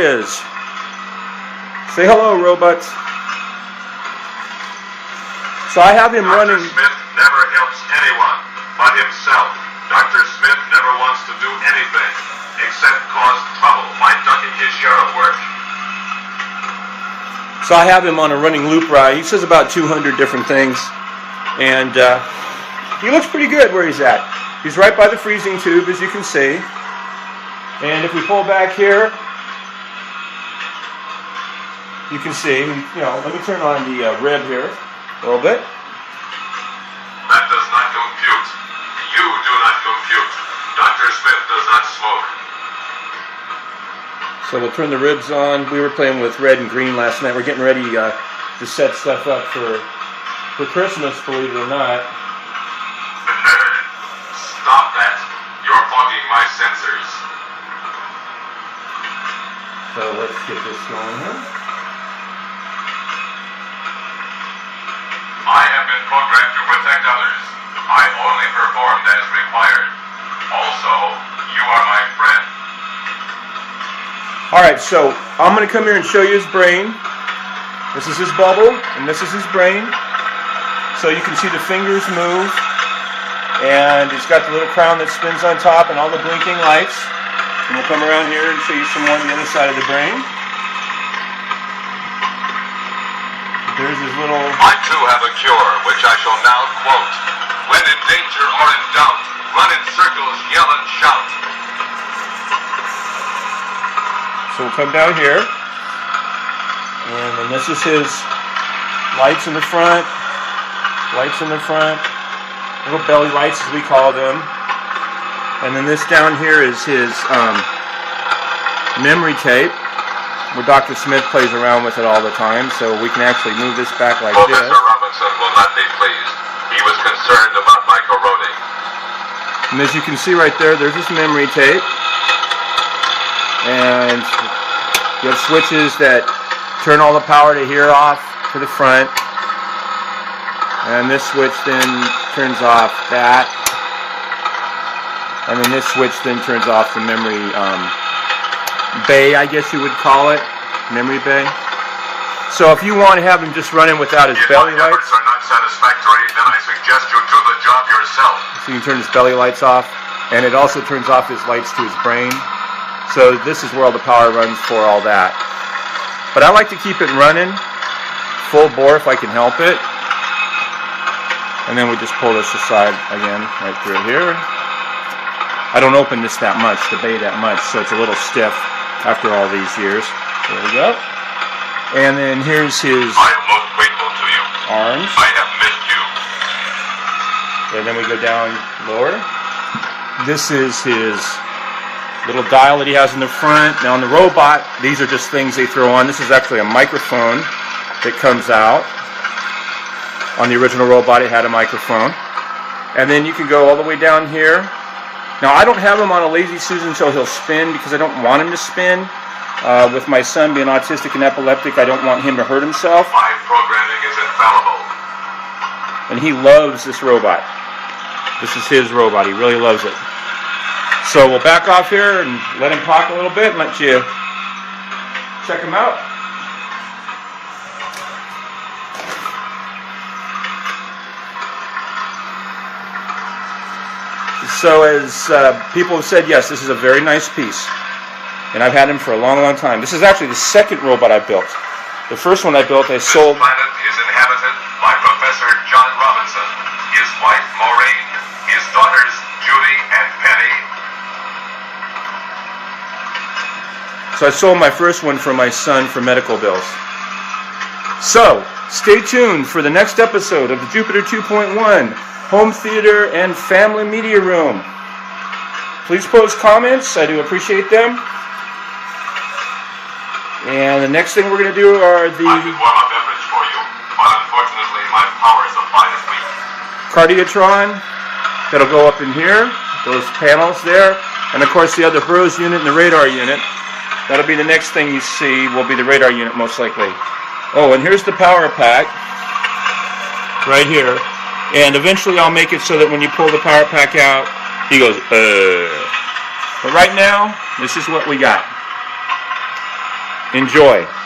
is. Say hello, robots. So I have him running. Dr. Smith never helps anyone but himself. Dr. Smith never wants to do anything except cause trouble by ducking his share of work. So I have him on a running loop ride. He says about 200 different things. And he looks pretty good where he's at. He's right by the freezing tube, as you can see. And if we pull back here, you can see, let me turn on the rib here a little bit. That does not compute. You do not compute. Dr. Smith does not smoke. So we'll turn the ribs on. We were playing with red and green last night. We're getting ready to set stuff up for Christmas, believe it or not. Stop that. You're fogging my sensors. So let's get this going here. I have been programmed to protect others. I only performed as required. Also, you are my friend. Alright, so I'm going to come here and show you his brain. This is his bubble, and this is his brain. So you can see the fingers move, and it's got the little crown that spins on top and all the blinking lights. And we'll come around here and show you some more on the other side of the brain. There's his little... I too have a cure, which I shall now quote. When in danger or in doubt, run in circles, yell and shout. So we'll come down here. And then this is his lights in the front. Lights in the front. Little belly lights, as we call them. And then this down here is his memory tape, where Dr. Smith plays around with it all the time, so we can actually move this back like this. Professor Robinson will not be pleased. He was concerned about my corroding. And as you can see right there, there's his memory tape. And you have switches that turn all the power to here off to the front. And this switch then turns off that. And then this switch then turns off the memory bay, I guess you would call it. Memory bay. So if you want to have him just running without his belly lights. If my efforts are not satisfactory, then I suggest you do the job yourself. So you can turn his belly lights off. And it also turns off his lights to his brain. So this is where all the power runs for all that. But I like to keep it running full bore if I can help it. And then we just pull this aside again, right through here. I don't open this that much, the bay that much, so it's a little stiff after all these years. There we go. And then here's his I am most grateful to you. arms. I have missed you. And then we go down lower. This is his little dial that he has in the front. Now on the robot, these are just things they throw on. This is actually a microphone that comes out. On the original robot, it had a microphone. And then you can go all the way down here. Now, I don't have him on a Lazy Susan so he'll spin because I don't want him to spin. With my son being autistic and epileptic, I don't want him to hurt himself. My programming is infallible. And he loves this robot. This is his robot. He really loves it. So we'll back off here and let him talk a little bit and let you check him out. So as people have said, yes, this is a very nice piece. And I've had him for a long, long time. This is actually the second robot I built. The first one I built, I sold. This planet is inhabited by Professor John Robinson, his wife Maureen, his daughters Judy and Penny. So I sold my first one for my son for medical bills. So, stay tuned for the next episode of the Jupiter 2.1 Home Theater and Family Media Room. Please post comments. I do appreciate them. And the next thing we're going to do are the I could warm up beverage for you, but unfortunately my power supply is weak. Cardiotron. That'll go up in here. Those panels there. And of course the other Burroughs unit and the radar unit. That'll be the next thing you see will be the radar unit most likely. Oh, and here's the power pack. Right here. And eventually I'll make it so that when you pull the power pack out, he goes, But right now, this is what we got. Enjoy.